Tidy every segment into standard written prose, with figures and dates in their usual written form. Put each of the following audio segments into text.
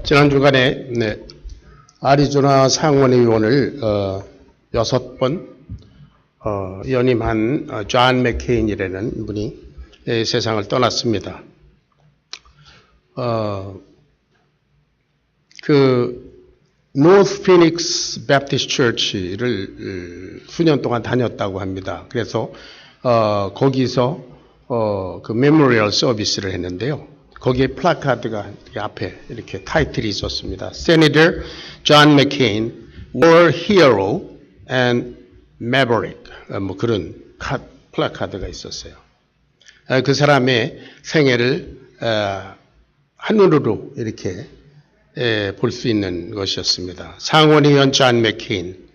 지난 주간에 아리조나 상원의원을 6번 연임한 존 맥케인이라는 분이 세상을 떠났습니다. 노스 피닉스 배프티스트 처치를 수년 동안 다녔다고 합니다. 그래서 거기서 그 메모리얼 서비스를 했는데요. 거기에 플래카드가 앞에 이렇게 타이틀이 있었습니다. Senator John McCain, War Hero and Maverick. 뭐 그런 플래카드가 있었어요. 그 사람의 생애를 한눈으로 이렇게 볼 수 있는 것이었습니다. 상원의원 존 맥케인,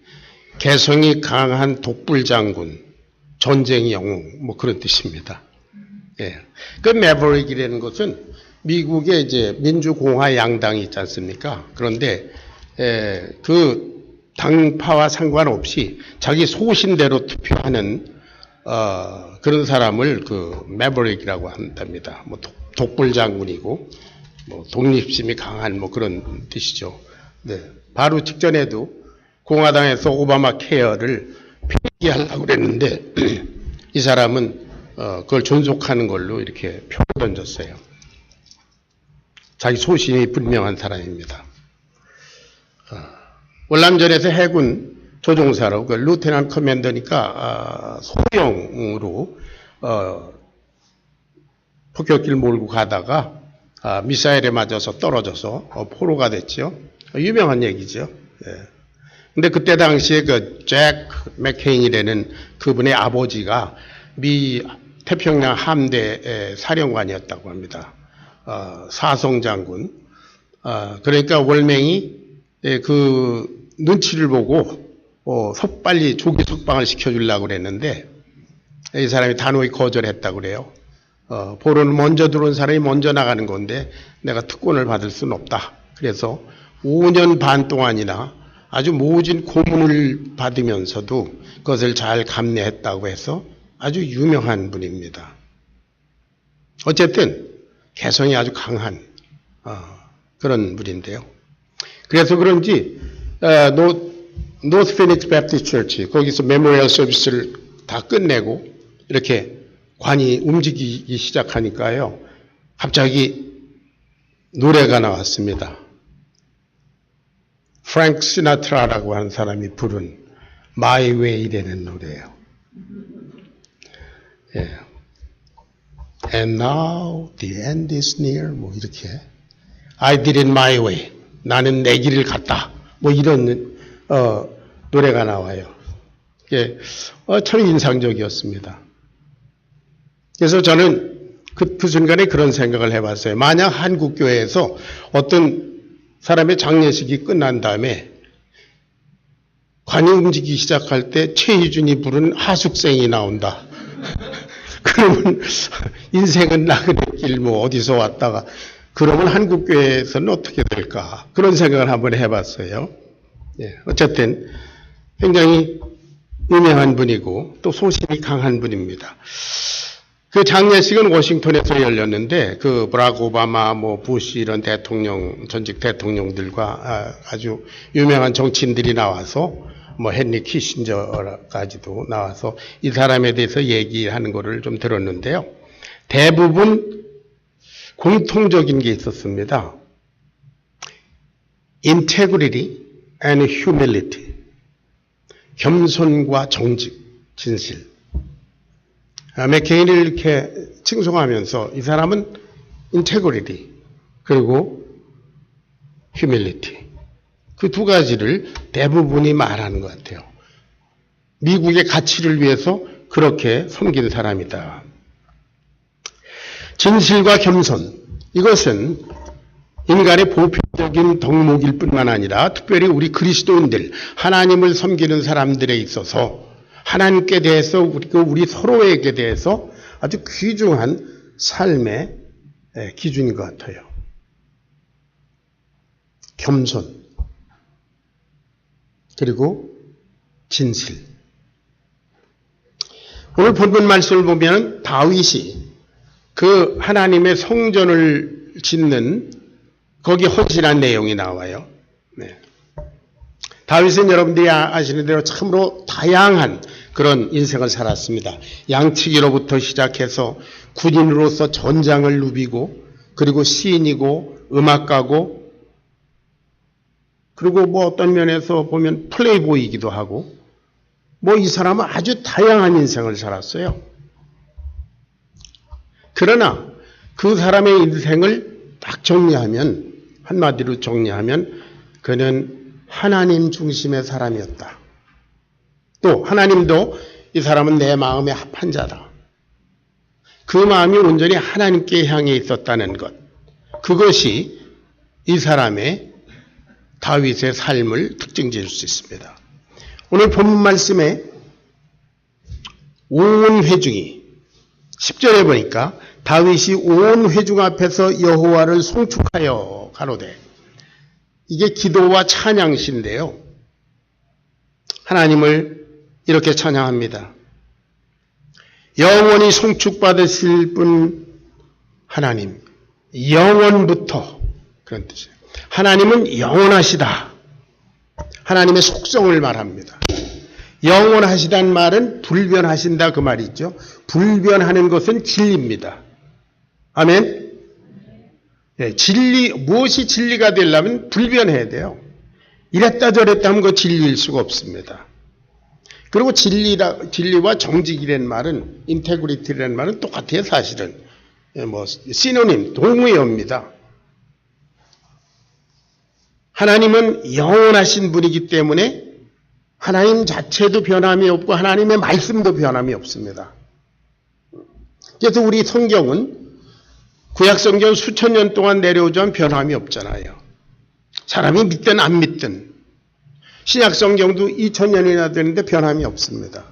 개성이 강한 독불장군, 전쟁 영웅, 뭐 그런 뜻입니다. 예. 그 매버릭이라는 것은 미국의 이제 민주공화 양당이 있지 않습니까? 그런데 그 당파와 상관없이 자기 소신대로 투표하는 그런 사람을 그 매버릭이라고 한답니다. 뭐 독불장군이고 뭐 독립심이 강한 뭐 그런 뜻이죠. 네. 바로 직전에도 공화당에서 오바마 케어를 폐기하려고 그랬는데 이 사람은 그걸 존속하는 걸로 이렇게 표를 던졌어요. 자기 소신이 분명한 사람입니다. 월남전에서 해군 조종사로 그 루테넌 커맨더니까 소형으로 폭격기를 몰고 가다가 미사일에 맞아서 떨어져서 포로가 됐죠. 유명한 얘기죠. 예. 근데 그때 당시에 그 잭 맥케인이라는 그분의 아버지가 미 태평양 함대 사령관이었다고 합니다. 사성장군. 그러니까 월맹이 그 눈치를 보고 빨리 조기 석방을 시켜주려고 그랬는데 이 사람이 단호히 거절했다고 그래요. 포로는 먼저 들어온 사람이 먼저 나가는 건데 내가 특권을 받을 수는 없다. 그래서 5년 반 동안이나 아주 모진 고문을 받으면서도 그것을 잘 감내했다고 해서 아주 유명한 분입니다. 어쨌든 개성이 아주 강한 그런 분인데요. 그래서 그런지 노스 피닉스 배프티스트 처치 거기서 메모리얼 서비스를 다 끝내고 이렇게 관이 움직이기 시작하니까요. 갑자기 노래가 나왔습니다. 프랭크 시나트라라고 하는 사람이 부른 My Way라는 노래예요. 예. And now the end is near. 뭐 이렇게 I did it my way. 나는 내 길을 갔다. 뭐 이런 노래가 나와요. 예. 참 인상적이었습니다. 그래서 저는 그 순간에 그런 생각을 해봤어요. 만약 한국교회에서 어떤 사람의 장례식이 끝난 다음에 관이 움직이기 시작할 때 최희준이 부른 하숙생이 나온다. 그러면 인생은 나그네길 뭐 어디서 왔다가 그러면 한국교회에서는 어떻게 될까? 그런 생각을 한번 해봤어요. 예, 어쨌든 굉장히 유명한 분이고 또 소신이 강한 분입니다. 그 장례식은 워싱턴에서 열렸는데 그 브라크 오바마, 뭐 부시 이런 대통령, 전직 대통령들과 아주 유명한 정치인들이 나와서 뭐 헨리 키신저까지도 나와서 이 사람에 대해서 얘기하는 거를 좀 들었는데요. 대부분 공통적인 게 있었습니다. Integrity and humility. 겸손과 정직, 진실. 맥케인을 이렇게 칭송하면서 이 사람은 integrity 그리고 humility 그 두 가지를 대부분이 말하는 것 같아요. 미국의 가치를 위해서 그렇게 섬긴 사람이다. 진실과 겸손 이것은 인간의 보편적인 덕목일 뿐만 아니라 특별히 우리 그리스도인들 하나님을 섬기는 사람들에 있어서 하나님께 대해서 우리 서로에게 대해서 아주 귀중한 삶의 기준인 것 같아요. 겸손 그리고 진실. 오늘 본문 말씀을 보면 다윗이 그 하나님의 성전을 짓는 거기 헌신한 내용이 나와요. 네. 다윗은 여러분들이 아시는 대로 참으로 다양한 그런 인생을 살았습니다. 양치기로부터 시작해서 군인으로서 전장을 누비고, 그리고 시인이고 음악가고, 그리고 뭐 어떤 면에서 보면 플레이보이이기도 하고, 뭐 이 사람은 아주 다양한 인생을 살았어요. 그러나 그 사람의 인생을 딱 정리하면, 한마디로 정리하면 그는 하나님 중심의 사람이었다. 또 하나님도 이 사람은 내 마음에 합한 자다. 그 마음이 온전히 하나님께 향해 있었다는 것. 그것이 이 사람의 다윗의 삶을 특징 지을 수 있습니다. 오늘 본문 말씀에 온 회중이 10절에 보니까 다윗이 온 회중 앞에서 여호와를 송축하여 가로되, 이게 기도와 찬양시인데요. 하나님을 이렇게 찬양합니다. 영원히 송축받으실 분 하나님, 영원부터, 그런 뜻이에요. 하나님은 영원하시다. 하나님의 속성을 말합니다. 영원하시다는 말은 불변하신다 그 말이죠. 불변하는 것은 진리입니다. 아멘. 네, 진리, 무엇이 진리가 되려면 불변해야 돼요. 이랬다 저랬다 하면 그 진리일 수가 없습니다. 그리고 진리와 정직이라는 말은, 인테그리티라는 말은 똑같아요, 사실은. 뭐 시노님, 동의어입니다. 하나님은 영원하신 분이기 때문에 하나님 자체도 변함이 없고 하나님의 말씀도 변함이 없습니다. 그래서 우리 성경은, 구약 성경 수천 년 동안 내려오지만 변함이 없잖아요. 사람이 믿든 안 믿든. 신약 성경도 2000년이나 되는데 변함이 없습니다.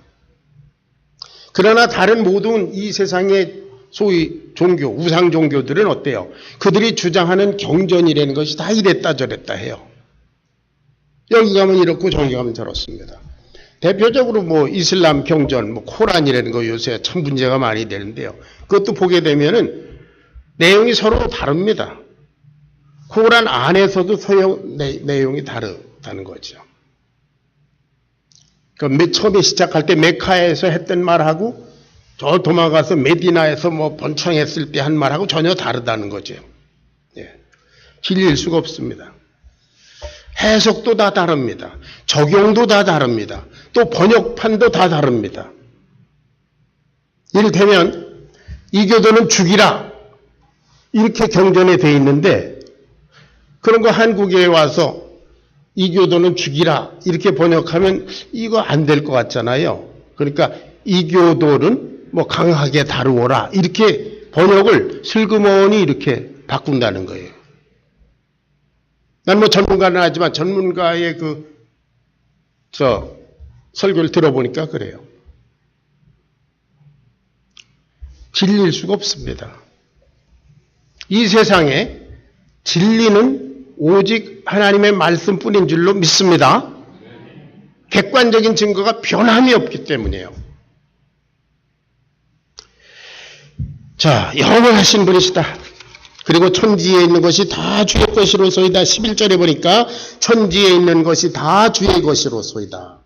그러나 다른 모든 이 세상의 소위 종교, 우상 종교들은 어때요? 그들이 주장하는 경전이라는 것이 다 이랬다 저랬다 해요. 여기 가면 이렇고 저기 가면 저렇습니다. 대표적으로 뭐 이슬람 경전, 뭐 코란이라는 거 요새 참 문제가 많이 되는데요. 그것도 보게 되면은 내용이 서로 다릅니다. 코란 안에서도 내용이 다르다는 거죠. 그 처음에 시작할 때 메카에서 했던 말하고 저 도망가서 메디나에서 뭐 번창했을 때 한 말하고 전혀 다르다는 거죠. 예. 진리일 수가 없습니다. 해석도 다 다릅니다. 적용도 다 다릅니다. 또 번역판도 다 다릅니다. 이를테면 이 교도는 죽이라 이렇게 경전에 돼 있는데, 그런 거 한국에 와서 이 교도는 죽이라 이렇게 번역하면 이거 안 될 것 같잖아요. 그러니까 이 교도는 뭐 강하게 다루어라 이렇게 번역을 슬그머니 이렇게 바꾼다는 거예요. 난 뭐 전문가는 하지만 전문가의 설교를 들어보니까 그래요. 진리일 수가 없습니다. 이 세상에 진리는 오직 하나님의 말씀뿐인 줄로 믿습니다. 객관적인 증거가 변함이 없기 때문이에요. 자, 영원하신 분이시다. 그리고 천지에 있는 것이 다 주의 것이로소이다. 11절에 보니까 천지에 있는 것이 다 주의 것이로소이다.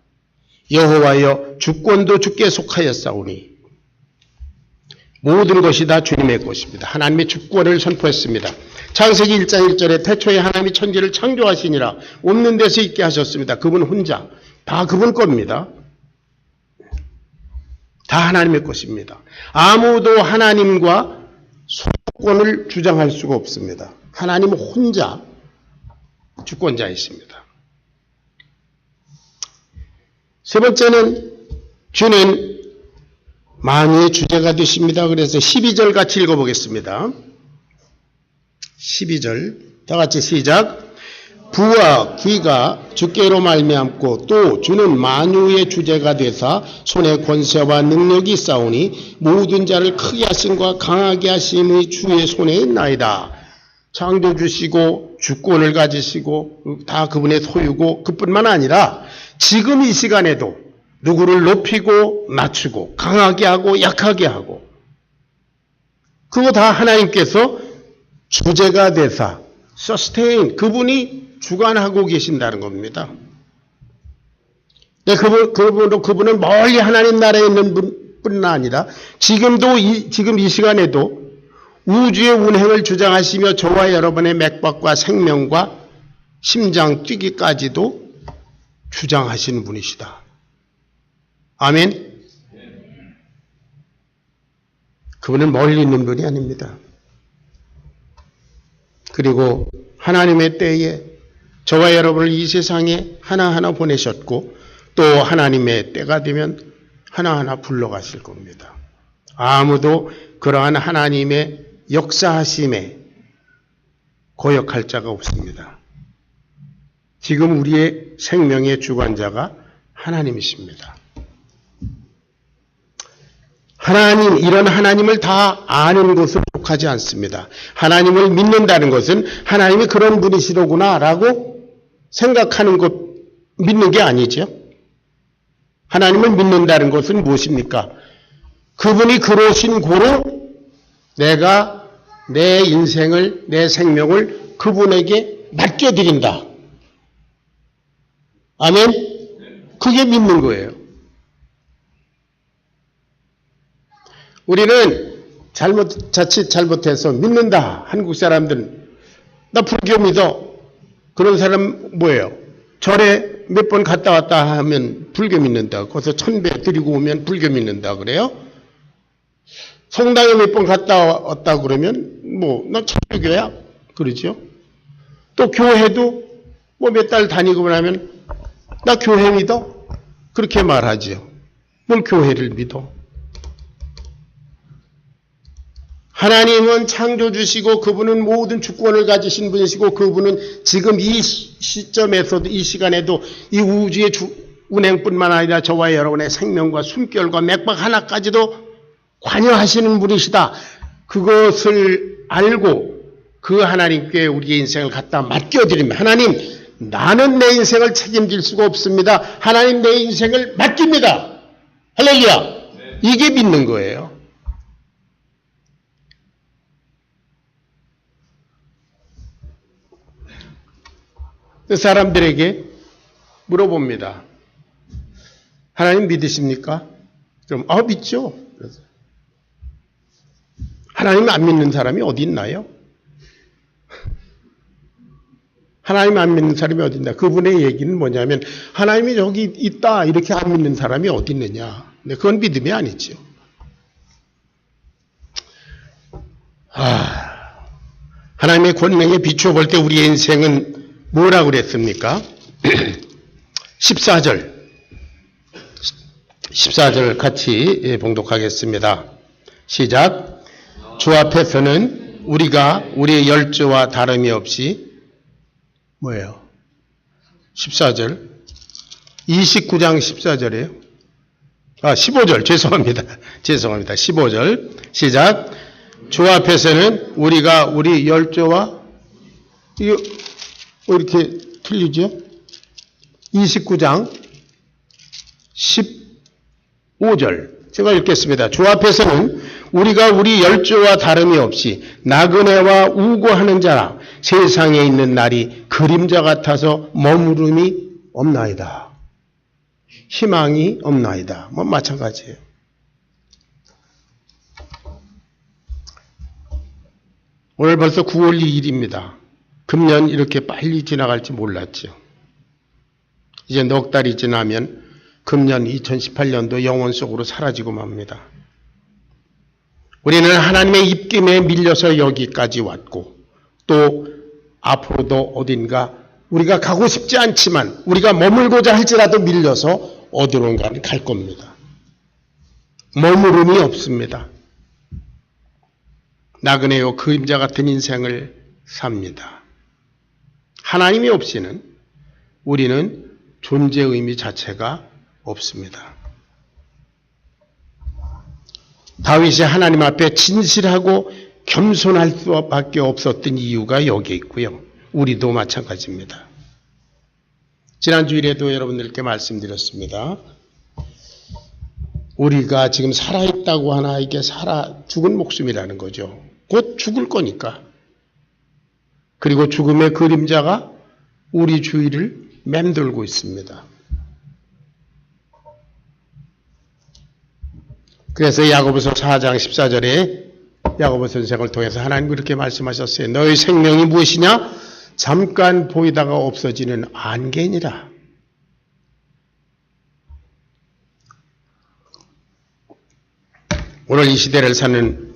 여호와여, 주권도 주께 속하였사오니 모든 것이 다 주님의 것입니다. 하나님의 주권을 선포했습니다. 창세기 1장 1절에 태초에 하나님이 천지를 창조하시니라. 없는 데서 있게 하셨습니다. 그분 혼자. 다 그분 겁니다. 다 하나님의 것입니다. 아무도 하나님과 소유권을 주장할 수가 없습니다. 하나님 혼자 주권자이십니다. 세 번째는 주는 만유의 주제가 되십니다. 그래서 12절 같이 읽어보겠습니다. 12절 다 같이 시작. 부와 귀가 주께로 말미암고 또 주는 만유의 주제가 되사 손에 권세와 능력이 있사오니 모든 자를 크게 하심과 강하게 하심의 주의 손에 있나이다. 창조주시고 주권을 가지시고 다 그분의 소유고, 그뿐만 아니라 지금 이 시간에도 누구를 높이고 낮추고 강하게 하고 약하게 하고, 그거 다 하나님께서 주제가 되사 sustain, 그분이 주관하고 계신다는 겁니다. 네, 그분은 멀리 하나님 나라에 있는 뿐 아니라 지금 이 시간에도 우주의 운행을 주장하시며 저와 여러분의 맥박과 생명과 심장 뛰기까지도 주장하시는 분이시다. 아멘. 그분은 멀리 있는 분이 아닙니다. 그리고 하나님의 때에 저와 여러분을 이 세상에 하나하나 보내셨고 또 하나님의 때가 되면 하나하나 불러가실 겁니다. 아무도 그러한 하나님의 역사하심에 거역할 자가 없습니다. 지금 우리의 생명의 주관자가 하나님이십니다. 하나님, 이런 하나님을 다 아는 것은 속하지 않습니다. 하나님을 믿는다는 것은 하나님이 그런 분이시로구나 라고 생각하는 것, 믿는 게 아니죠. 하나님을 믿는다는 것은 무엇입니까? 그분이 그러신 고로 내가 내 인생을, 내 생명을 그분에게 맡겨드린다. 아멘? 그게 믿는 거예요. 우리는 자칫 잘못해서 믿는다. 한국 사람들은 나 불교 믿어. 그런 사람 뭐예요? 절에 몇 번 갔다 왔다 하면 불교 믿는다. 거기서 1000배 드리고 오면 불교 믿는다 그래요? 성당에 몇 번 갔다 왔다 그러면 나 천주교야 그러죠. 또 교회도 몇 달 다니고 나면 나 교회 믿어? 그렇게 말하죠. 뭘 교회를 믿어? 하나님은 창조주시고 그분은 모든 주권을 가지신 분이시고 그분은 지금 이 시점에서도 이 시간에도 이 우주의 운행뿐만 아니라 저와 여러분의 생명과 숨결과 맥박 하나까지도 관여하시는 분이시다. 그것을 알고 그 하나님께 우리의 인생을 갖다 맡겨드립니다. 하나님, 나는 내 인생을 책임질 수가 없습니다. 하나님 내 인생을 맡깁니다. 할렐루야. 이게 믿는 거예요. 사람들에게 물어봅니다. 하나님 믿으십니까? 그럼 믿죠. 하나님 안 믿는 사람이 어디 있나요? 하나님 안 믿는 사람이 어디 있나? 그분의 얘기는 뭐냐면 하나님이 저기 있다 이렇게 안 믿는 사람이 어디 있느냐. 근데 그건 믿음이 아니죠. 하나님의 권능에 비추어 볼 때 우리의 인생은 뭐라고 그랬습니까? 14절 같이 봉독하겠습니다. 시작. 주 앞에서는 우리가 우리의 열조와 다름이 없이 뭐예요? 14절 29장 14절이에요. 15절 죄송합니다. 15절 시작. 주 앞에서는 우리가 우리 열조와 이거 이렇게 틀리죠? 29장 15절 제가 읽겠습니다. 주 앞에서는 우리가 우리 열조와 다름이 없이 나그네와 우고하는 자라 세상에 있는 날이 그림자 같아서 머무름이 없나이다. 희망이 없나이다. 마찬가지예요. 오늘 벌써 9월 2일입니다. 금년 이렇게 빨리 지나갈지 몰랐죠. 이제 넉 달이 지나면 금년 2018년도 영원 속으로 사라지고 맙니다. 우리는 하나님의 입김에 밀려서 여기까지 왔고 또 앞으로도 어딘가 우리가 가고 싶지 않지만 우리가 머물고자 할지라도 밀려서 어디론가는 갈 겁니다. 머무름이 없습니다. 나그네요 그림자 같은 인생을 삽니다. 하나님이 없이는 우리는 존재 의미 자체가 없습니다. 다윗이 하나님 앞에 진실하고 겸손할 수밖에 없었던 이유가 여기에 있고요. 우리도 마찬가지입니다. 지난 주일에도 여러분들께 말씀드렸습니다. 우리가 지금 살아있다고 하나 이게 죽은 목숨이라는 거죠. 곧 죽을 거니까. 그리고 죽음의 그림자가 우리 주위를 맴돌고 있습니다. 그래서 야고보서 4장 14절에 야고보 선생을 통해서 하나님 그렇게 말씀하셨어요. 너의 생명이 무엇이냐? 잠깐 보이다가 없어지는 안개니라. 오늘 이 시대를 사는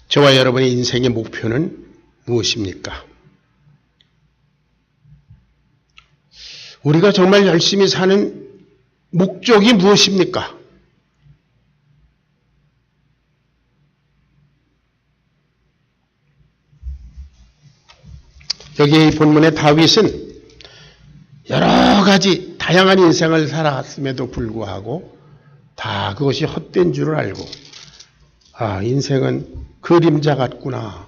저와 여러분의 인생의 목표는 무엇입니까? 우리가 정말 열심히 사는 목적이 무엇입니까? 여기 본문의 다윗은 여러 가지 다양한 인생을 살았음에도 불구하고 다 그것이 헛된 줄을 알고 인생은 그림자 같구나.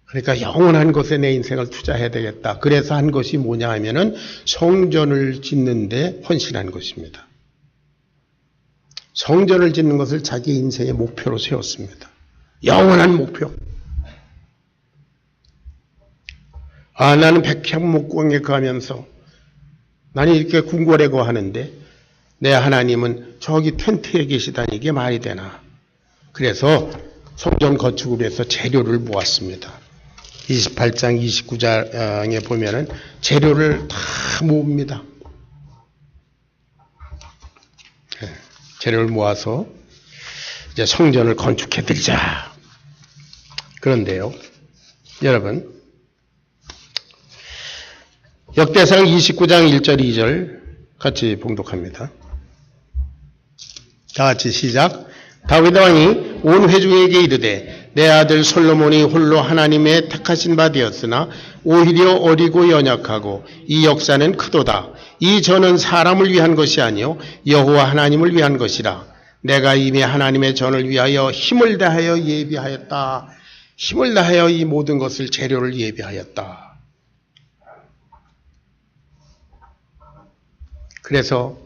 그러니까 영원한 곳에 내 인생을 투자해야 되겠다. 그래서 한 것이 뭐냐 하면은 성전을 짓는 데 헌신한 것입니다. 성전을 짓는 것을 자기 인생의 목표로 세웠습니다. 영원한 목표. 나는 백향목공에 가면서 나는 이렇게 궁궐에 하는데 내 하나님은 저기 텐트에 계시다니 이게 말이 되나. 그래서 성전 건축을 위해서 재료를 모았습니다. 28장 29장에 보면은 재료를 다 모읍니다. 재료를 모아서 이제 성전을 건축해 드리자. 그런데요, 여러분, 역대상 29장 1절 2절 같이 봉독합니다. 다 같이 시작. 다윗 왕이 온 회중에게 이르되 내 아들 솔로몬이 홀로 하나님의 택하신 바 되었으나 오히려 어리고 연약하고 이 역사는 크도다. 이 전은 사람을 위한 것이 아니요 여호와 하나님을 위한 것이라. 내가 이미 하나님의 전을 위하여 힘을 다하여 예비하였다. 힘을 다하여 이 모든 것을 재료를 예비하였다. 그래서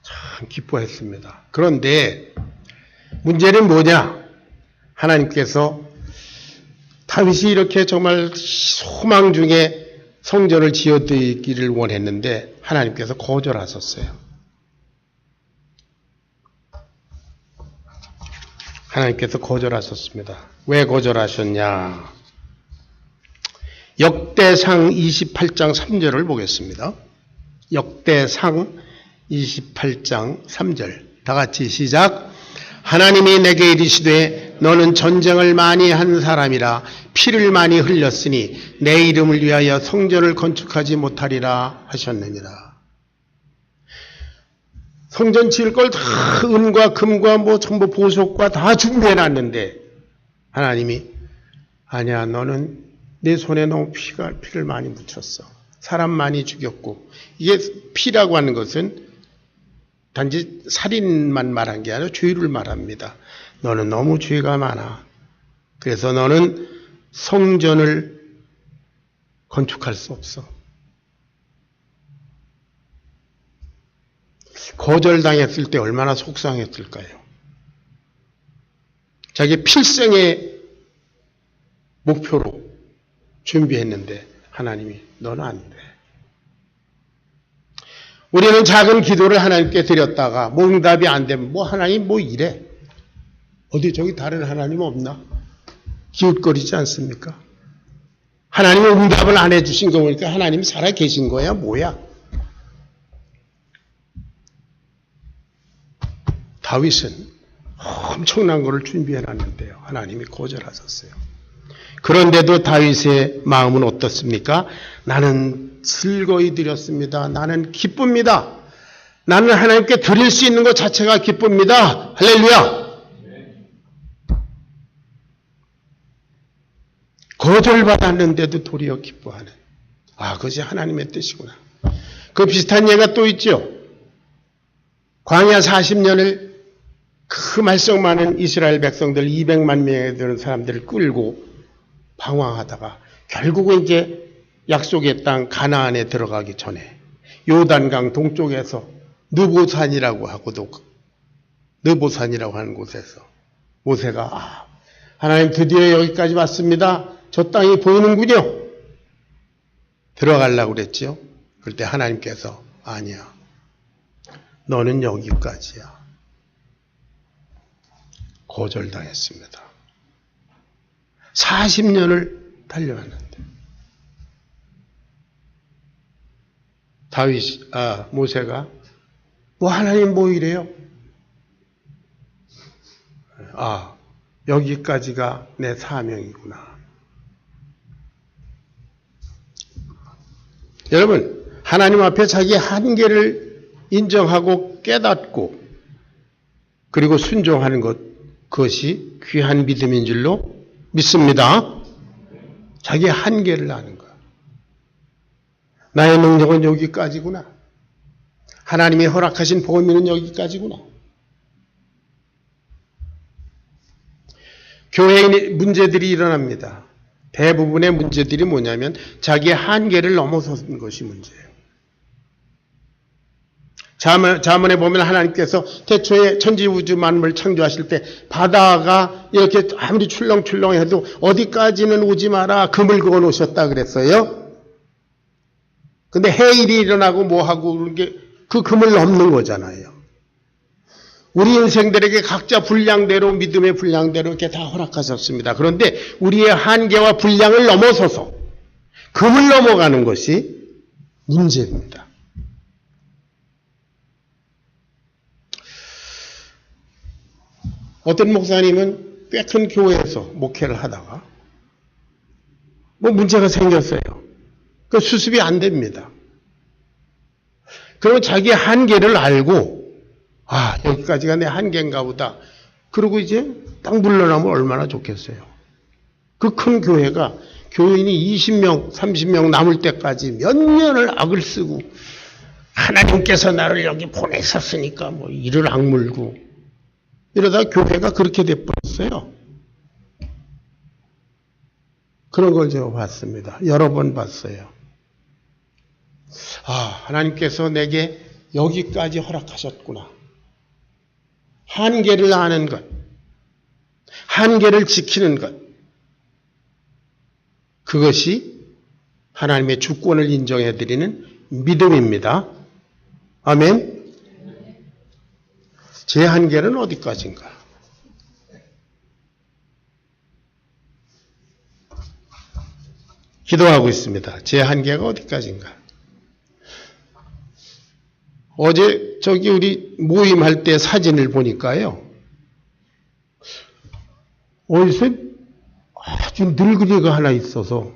참 기뻐했습니다. 그런데 문제는 뭐냐? 하나님께서 다윗이 이렇게 정말 소망 중에 성전을 지어드리기를 원했는데 하나님께서 거절하셨어요. 하나님께서 거절하셨습니다. 왜 거절하셨냐? 역대상 28장 3절을 보겠습니다. 역대상 28장 3절 다 같이 시작. 하나님이 내게 이르시되 너는 전쟁을 많이 한 사람이라 피를 많이 흘렸으니 내 이름을 위하여 성전을 건축하지 못하리라 하셨느니라. 성전 지을 걸 다 은과 금과 뭐 전부 보석과 다 준비해놨는데 하나님이 아니야, 너는 내 손에 너무 피를 많이 묻혔어. 사람 많이 죽였고, 이게 피라고 하는 것은 단지 살인만 말한 게 아니라 죄를 말합니다. 너는 너무 죄가 많아. 그래서 너는 성전을 건축할 수 없어. 거절당했을 때 얼마나 속상했을까요? 자기 필생의 목표로 준비했는데 하나님이 너는 안 돼. 우리는 작은 기도를 하나님께 드렸다가 뭐 응답이 안 되면 뭐 하나님 뭐 이래. 어디 저기 다른 하나님 없나? 기웃거리지 않습니까? 하나님이 응답을 안 해주신 거 보니까 하나님이 살아 계신 거야 뭐야? 다윗은 엄청난 것을 준비해놨는데요. 하나님이 거절하셨어요. 그런데도 다윗의 마음은 어떻습니까? 나는 즐거이 드렸습니다. 나는 기쁩니다. 나는 하나님께 드릴 수 있는 것 자체가 기쁩니다. 할렐루야. 거절받았는데도 도리어 기뻐하는. 그것이 하나님의 뜻이구나. 그 비슷한 예가 또 있죠. 광야 40년을 그 말썽 많은 이스라엘 백성들 200만 명에 되는 사람들을 끌고 방황하다가 결국은 이제 약속의 땅 가나안에 들어가기 전에 요단강 동쪽에서 느보산이라고 하고도 느보산이라고 하는 곳에서 모세가 하나님 드디어 여기까지 왔습니다. 저 땅이 보이는군요. 들어가려고 그랬죠. 그때 하나님께서 아니야. 너는 여기까지야. 거절당했습니다. 40년을 달려왔는데 모세가 하나님 뭐 이래요? 여기까지가 내 사명이구나. 여러분, 하나님 앞에 자기 한계를 인정하고 깨닫고 그리고 순종하는 그것이 귀한 믿음인 줄로 믿습니다. 자기 한계를 아는 거야. 나의 능력은 여기까지구나. 하나님이 허락하신 복음은 여기까지구나. 교회에 문제들이 일어납니다. 대부분의 문제들이 뭐냐면 자기의 한계를 넘어선 것이 문제예요. 잠언에 보면 하나님께서 태초에 천지우주 만물을 창조하실 때 바다가 이렇게 아무리 출렁출렁해도 어디까지는 오지 마라 금을 그어 놓으셨다 그랬어요. 근데 해일이 일어나고 뭐하고 그런 게 그 금을 넘는 거잖아요. 우리 인생들에게 각자 분량대로 믿음의 분량대로 이렇게 다 허락하셨습니다. 그런데 우리의 한계와 분량을 넘어서서 금을 넘어가는 것이 문제입니다. 어떤 목사님은 꽤 큰 교회에서 목회를 하다가 문제가 생겼어요. 그 수습이 안 됩니다. 그러면 자기 한계를 알고 여기까지가 내 한계인가 보다. 그러고 이제 딱 물러나면 얼마나 좋겠어요. 그 큰 교회가 교인이 20명, 30명 남을 때까지 몇 년을 악을 쓰고 하나님께서 나를 여기 보내셨으니까 이를 악물고 이러다 교회가 그렇게 돼버렸어요. 그런 걸 제가 봤습니다. 여러 번 봤어요. 하나님께서 내게 여기까지 허락하셨구나. 한계를 아는 것, 한계를 지키는 것, 그것이 하나님의 주권을 인정해드리는 믿음입니다. 아멘. 제 한계는 어디까지인가? 기도하고 있습니다. 제 한계가 어디까지인가? 어제 우리 모임할 때 사진을 보니까요. 어디서 아주 늙은이가 하나 있어서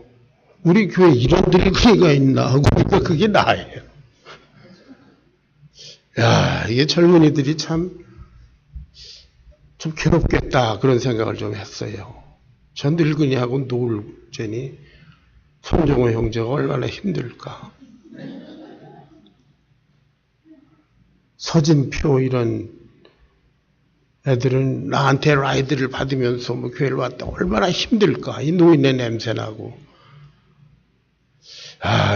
우리 교회에 이런 늙은이가 있나 하고 보니까 그게 나예요. 이게 젊은이들이 좀 괴롭겠다 그런 생각을 좀 했어요. 저 늙은이하고 놀자니 손종호 형제가 얼마나 힘들까. 서진표 이런 애들은 나한테 라이드를 받으면서 교회를 왔다 얼마나 힘들까. 이 노인의 냄새나고.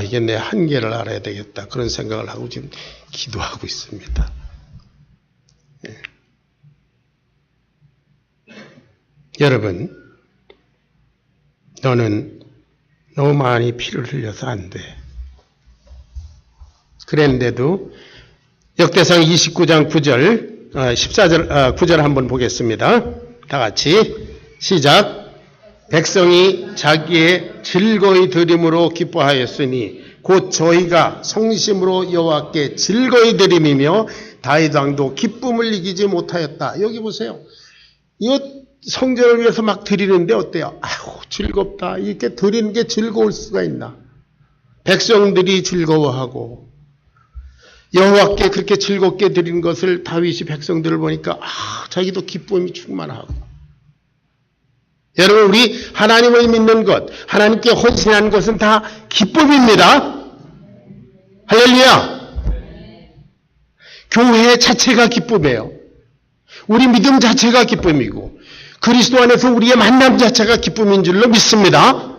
이게 내 한계를 알아야 되겠다. 그런 생각을 하고 지금 기도하고 있습니다. 여러분, 너는 너무 많이 피를 흘려서 안 돼. 그랬는데도 역대상 29장 9절, 14절, 9절 한번 보겠습니다. 다 같이 시작. 백성이 자기의 즐거이 드림으로 기뻐하였으니 곧 저희가 성심으로 여호와께 즐거이 드림이며 다윗 왕도 기쁨을 이기지 못하였다. 여기 보세요. 이 성전을 위해서 막 드리는데 어때요? 즐겁다. 이렇게 드리는 게 즐거울 수가 있나? 백성들이 즐거워하고 여호와께 그렇게 즐겁게 드리는 것을 다윗이 백성들을 보니까 자기도 기쁨이 충만하고. 여러분, 우리 하나님을 믿는 것, 하나님께 헌신하는 것은 다 기쁨입니다. 할렐루야. 교회 자체가 기쁨이에요. 우리 믿음 자체가 기쁨이고 그리스도 안에서 우리의 만남 자체가 기쁨인 줄로 믿습니다.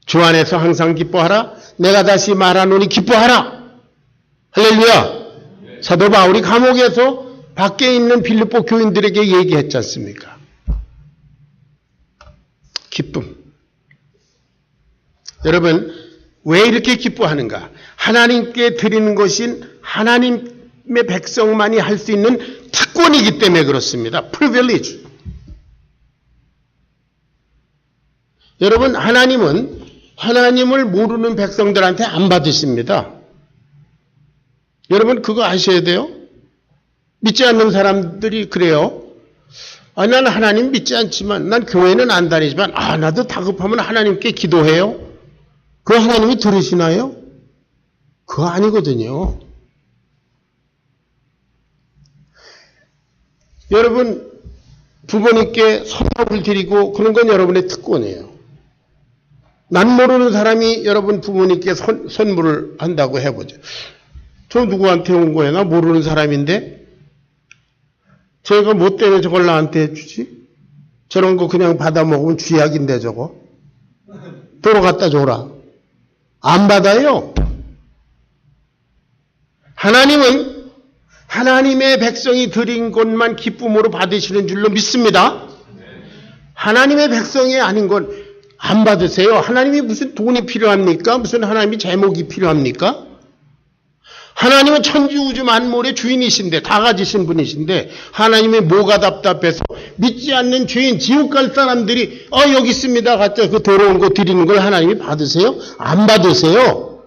주 안에서 항상 기뻐하라. 내가 다시 말하노니 기뻐하라. 할렐루야. 사도 바울이 감옥에서 밖에 있는 빌립보 교인들에게 얘기했지 않습니까? 기쁨. 여러분, 왜 이렇게 기뻐하는가? 하나님께 드리는 것인 하나님의 백성만이 할 수 있는 특권이기 때문에 그렇습니다. privilege. 여러분, 하나님은 하나님을 모르는 백성들한테 안 받으십니다. 여러분, 그거 아셔야 돼요? 믿지 않는 사람들이 그래요. 나는 하나님 믿지 않지만, 난 교회는 안 다니지만, 나도 다급하면 하나님께 기도해요. 그 하나님이 들으시나요? 그거 아니거든요. 여러분, 부모님께 선물을 드리고 그런 건 여러분의 특권이에요. 난 모르는 사람이 여러분 부모님께 선물을 한다고 해보죠. 저 누구한테 온 거야? 나 모르는 사람인데? 제가 뭐 때문에 저걸 나한테 해주지? 저런 거 그냥 받아 먹으면 쥐약인데 저거. 도로 갖다 줘라. 안 받아요. 하나님은 하나님의 백성이 드린 것만 기쁨으로 받으시는 줄로 믿습니다. 하나님의 백성이 아닌 건 안 받으세요. 하나님이 무슨 돈이 필요합니까? 무슨 하나님이 제목이 필요합니까? 하나님은 천지우주 만물의 주인이신데, 다 가지신 분이신데, 하나님이 뭐가 답답해서 믿지 않는 죄인, 지옥 갈 사람들이, 여기 있습니다. 갖다 그 더러운 거 드리는 걸 하나님이 받으세요? 안 받으세요.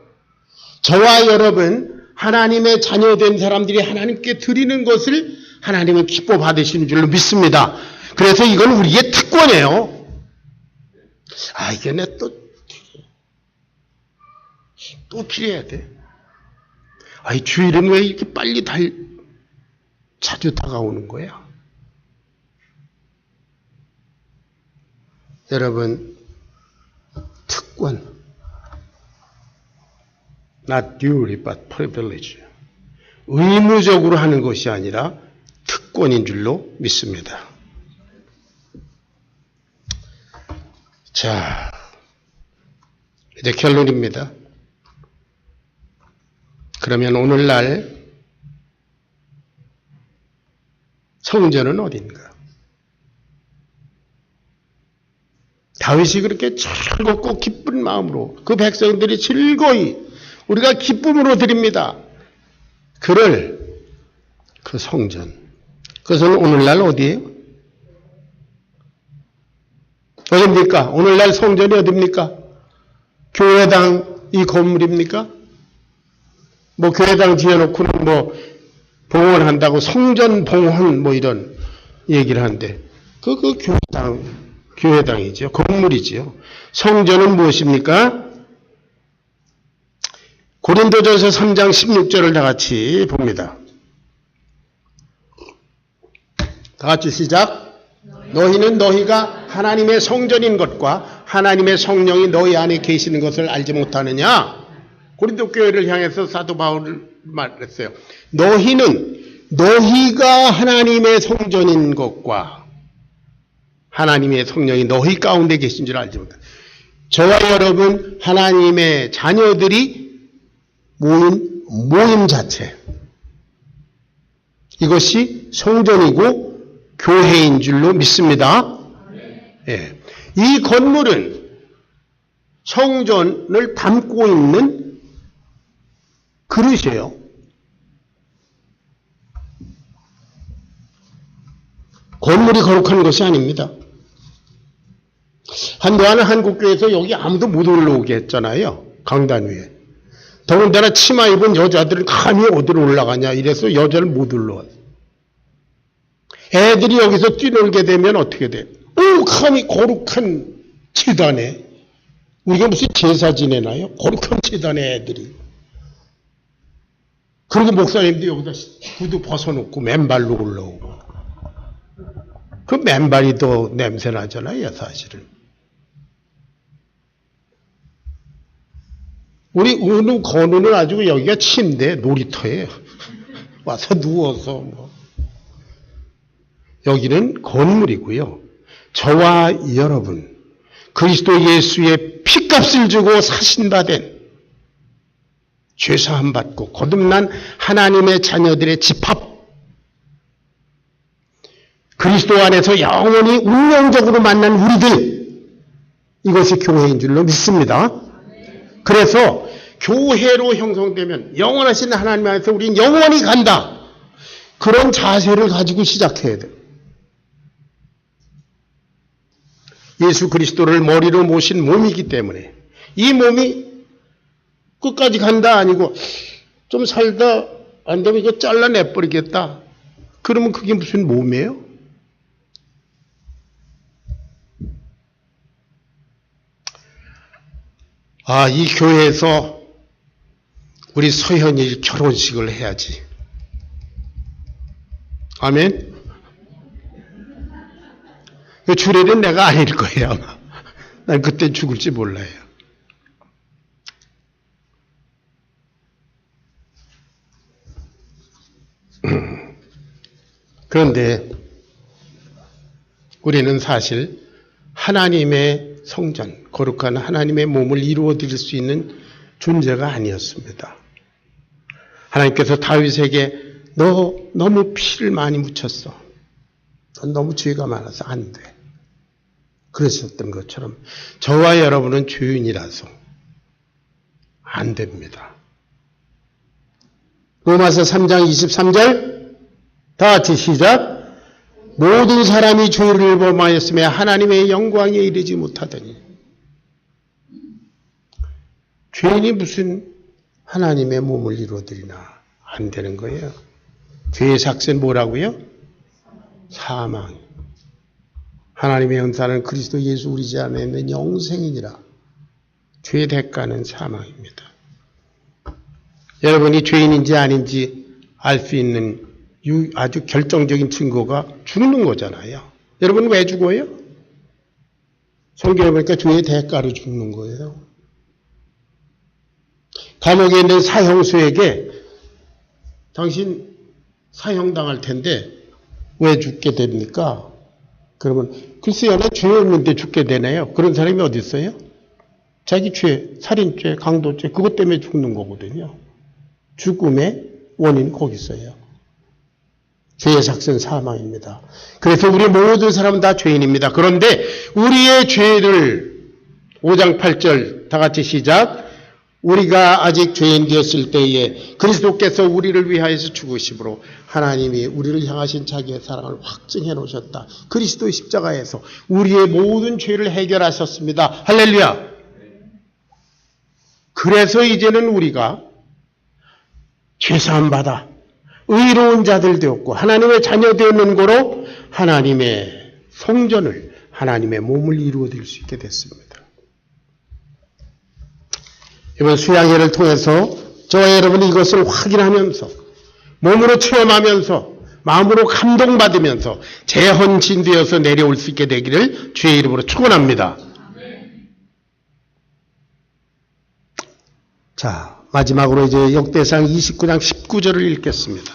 저와 여러분, 하나님의 자녀된 사람들이 하나님께 드리는 것을 하나님은 기뻐 받으시는 줄로 믿습니다. 그래서 이건 우리의 특권이에요. 이게 또 필요해야 돼. 이 주일은 왜 이렇게 빨리 자주 다가오는 거야? 여러분, 특권. Not duty, but privilege. 의무적으로 하는 것이 아니라 특권인 줄로 믿습니다. 자, 이제 결론입니다. 그러면 오늘날 성전은 어딘가? 다윗이 그렇게 즐겁고 기쁜 마음으로 그 백성들이 즐거이 우리가 기쁨으로 드립니다. 그 성전. 그것은 오늘날 어디예요? 어딥니까? 오늘날 성전이 어딥니까? 교회당 이 건물입니까? 뭐 교회당 지어놓고는 뭐 봉헌한다고 성전 봉헌 뭐 이런 얘기를 하는데 그 교회당이죠. 건물이지요. 성전은 무엇입니까? 고린도전서 3장 16절을 다 같이 봅니다. 다 같이 시작. 너희는 너희가 하나님의 성전인 것과 하나님의 성령이 너희 안에 계시는 것을 알지 못하느냐? 고린도 교회를 향해서 사도 바울을 말했어요. 너희가 하나님의 성전인 것과 하나님의 성령이 너희 가운데 계신 줄 알지 못하느냐? 저와 여러분 하나님의 자녀들이 모임 자체. 이것이 성전이고 교회인 줄로 믿습니다. 예. 이 건물은 성전을 담고 있는 그릇이에요. 건물이 거룩한 것이 아닙니다. 한동안은 한국교회에서 여기 아무도 못 올라오게 했잖아요. 강단 위에. 더군다나 치마 입은 여자들은 감히 어디로 올라가냐 이래서 여자를 못 올라와요. 애들이 여기서 뛰놀게 되면 어떻게 돼? 감히 거룩한 제단에 우리가 무슨 제사 지내나요? 거룩한 제단에 애들이. 그리고 목사님도 여기다 구두 벗어놓고 맨발로 올라오고. 그 맨발이 더 냄새나잖아요, 사실은. 우리 은우 건우는 아주 여기가 침대, 놀이터예요. 와서 누워서 뭐. 여기는 건물이고요. 저와 여러분, 그리스도 예수의 피값을 주고 사신 바 된 죄사함 받고 거듭난 하나님의 자녀들의 집합, 그리스도 안에서 영원히 운명적으로 만난 우리들, 이것이 교회인 줄로 믿습니다. 그래서 교회로 형성되면 영원하신 하나님 안에서 우리는 영원히 간다. 그런 자세를 가지고 시작해야 돼요. 예수 그리스도를 머리로 모신 몸이기 때문에 이 몸이 끝까지 간다 아니고 좀 살다 안 되면 이거 잘라내버리겠다. 그러면 그게 무슨 몸이에요? 이 교회에서 우리 서현일 결혼식을 해야지. 아멘? 그 주례는 내가 아닐 거예요, 아마. 난 그때 죽을지 몰라요. 그런데 우리는 사실 하나님의 성전, 거룩한 하나님의 몸을 이루어 드릴 수 있는 존재가 아니었습니다. 하나님께서 다윗에게 너 너무 피를 많이 묻혔어. 넌 너무 죄가 많아서 안 돼. 그러셨던 것처럼 저와 여러분은 죄인이라서 안 됩니다. 로마서 3장 23절 다 같이 시작. 모든 사람이 죄를 범하였으며 하나님의 영광에 이르지 못하더니. 죄인이 무슨 하나님의 몸을 이루어드리나. 안 되는 거예요. 죄의 삭은 뭐라고요? 사망. 하나님의 은사는 그리스도 예수 우리 자 안에 있는 영생이니라. 죄의 대가는 사망입니다. 여러분이 죄인인지 아닌지 알 수 있는 아주 결정적인 증거가 죽는 거잖아요. 여러분 왜 죽어요? 성경에 보니까 죄의 대가로 죽는 거예요. 감옥에 있는 사형수에게 당신 사형당할 텐데 왜 죽게 됩니까? 그러면 글쎄요, 나 죄 없는데 죽게 되네요. 그런 사람이 어디 있어요? 자기 죄, 살인죄, 강도죄 그것 때문에 죽는 거거든요. 죽음의 원인 거기 있어요. 죄의 삭은 사망입니다. 그래서 우리 모든 사람은 다 죄인입니다. 그런데 우리의 죄를 5장 8절 다 같이 시작. 우리가 아직 죄인 되었을 때에 그리스도께서 우리를 위하여서 죽으심으로 하나님이 우리를 향하신 자기의 사랑을 확증해 놓으셨다. 그리스도의 십자가에서 우리의 모든 죄를 해결하셨습니다. 할렐루야. 그래서 이제는 우리가 죄사함 받아 의로운 자들 되었고 하나님의 자녀 되었는 거로 하나님의 성전을 하나님의 몸을 이루어드릴 수 있게 됐습니다. 이번 수양회를 통해서 저와 여러분이 이것을 확인하면서 몸으로 체험하면서 마음으로 감동받으면서 재헌신되어서 내려올 수 있게 되기를 주의 이름으로 축원합니다. 자, 마지막으로 이제 역대상 29장 19절을 읽겠습니다.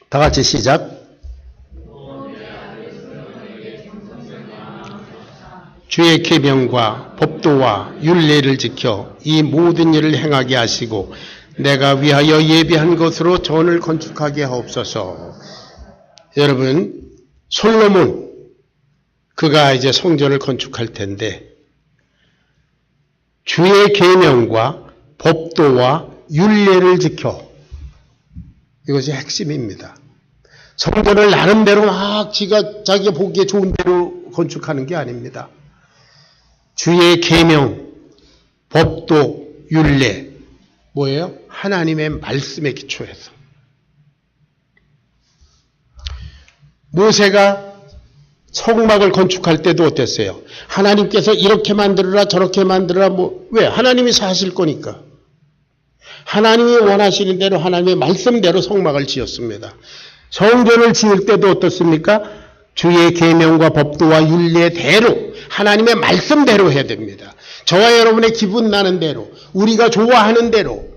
다 같이 시작. 주의 계명과 법도와 율례를 지켜 이 모든 일을 행하게 하시고 내가 위하여 예비한 것으로 전을 건축하게 하옵소서. 여러분, 솔로몬 그가 이제 성전을 건축할 텐데 주의 계명과 법도와 율례를 지켜 이것이 핵심입니다. 성전을 나름대로 막 자기가 보기에 좋은 대로 건축하는 게 아닙니다. 주의 계명, 법도, 율례 뭐예요? 하나님의 말씀에 기초해서. 모세가 성막을 건축할 때도 어땠어요? 하나님께서 이렇게 만들어라 저렇게 만들어라 왜? 하나님이 사실 거니까. 하나님이 원하시는 대로 하나님의 말씀대로 성막을 지었습니다. 성전을 지을 때도 어떻습니까? 주의 계명과 법도와 율례대로 하나님의 말씀대로 해야 됩니다. 저와 여러분의 기분 나는 대로 우리가 좋아하는 대로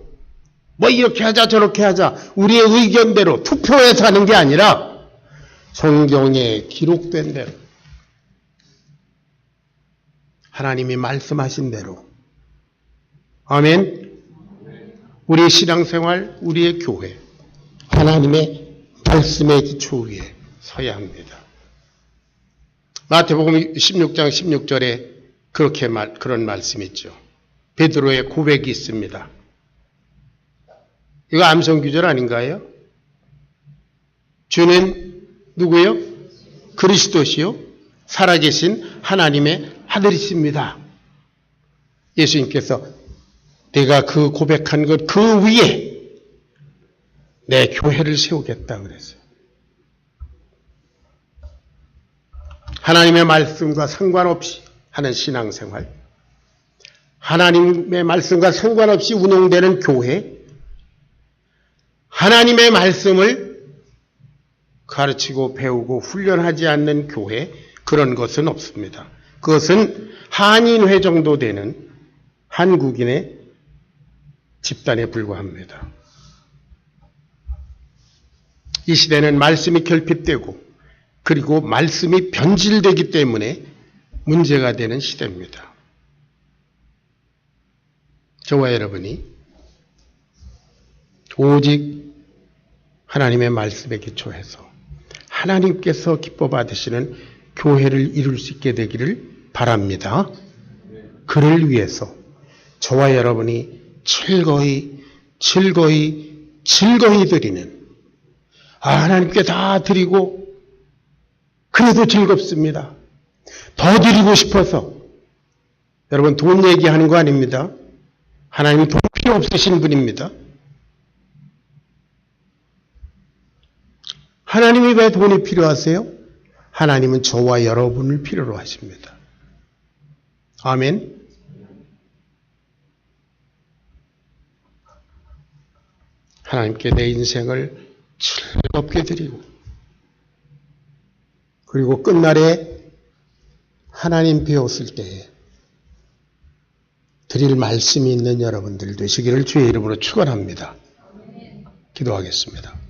이렇게 하자 저렇게 하자 우리의 의견대로 투표해서 하는 게 아니라 성경에 기록된 대로 하나님이 말씀하신 대로. 아멘. 우리의 신앙생활, 우리의 교회 하나님의 말씀의 기초 위에 서야 합니다. 마태복음 16장 16절에 그런 말씀이 있죠. 베드로의 고백이 있습니다. 이거 암송규절 아닌가요? 주는 누구요? 그리스도시요 살아계신 하나님의 아들이십니다. 예수님께서 내가 그 고백한 것 그 위에 내 교회를 세우겠다 그랬어요. 하나님의 말씀과 상관없이 하는 신앙생활, 하나님의 말씀과 상관없이 운영되는 교회, 하나님의 말씀을 가르치고 배우고 훈련하지 않는 교회, 그런 것은 없습니다. 그것은 한인회 정도 되는 한국인의 집단에 불과합니다. 이 시대는 말씀이 결핍되고 그리고 말씀이 변질되기 때문에 문제가 되는 시대입니다. 저와 여러분이 오직 하나님의 말씀에 기초해서 하나님께서 기뻐 받으시는 교회를 이룰 수 있게 되기를 바랍니다. 그를 위해서 저와 여러분이 즐거이 드리는, 하나님께 다 드리고 그래도 즐겁습니다. 더 드리고 싶어서. 여러분, 돈 얘기하는 거 아닙니다. 하나님은 돈 필요 없으신 분입니다. 하나님이 왜 돈이 필요하세요? 하나님은 저와 여러분을 필요로 하십니다. 아멘. 하나님께 내 인생을 즐겁게 드리고, 그리고 끝날에 하나님 배웠을 때에 드릴 말씀이 있는 여러분들 되시기를 주의 이름으로 축원합니다. 기도하겠습니다.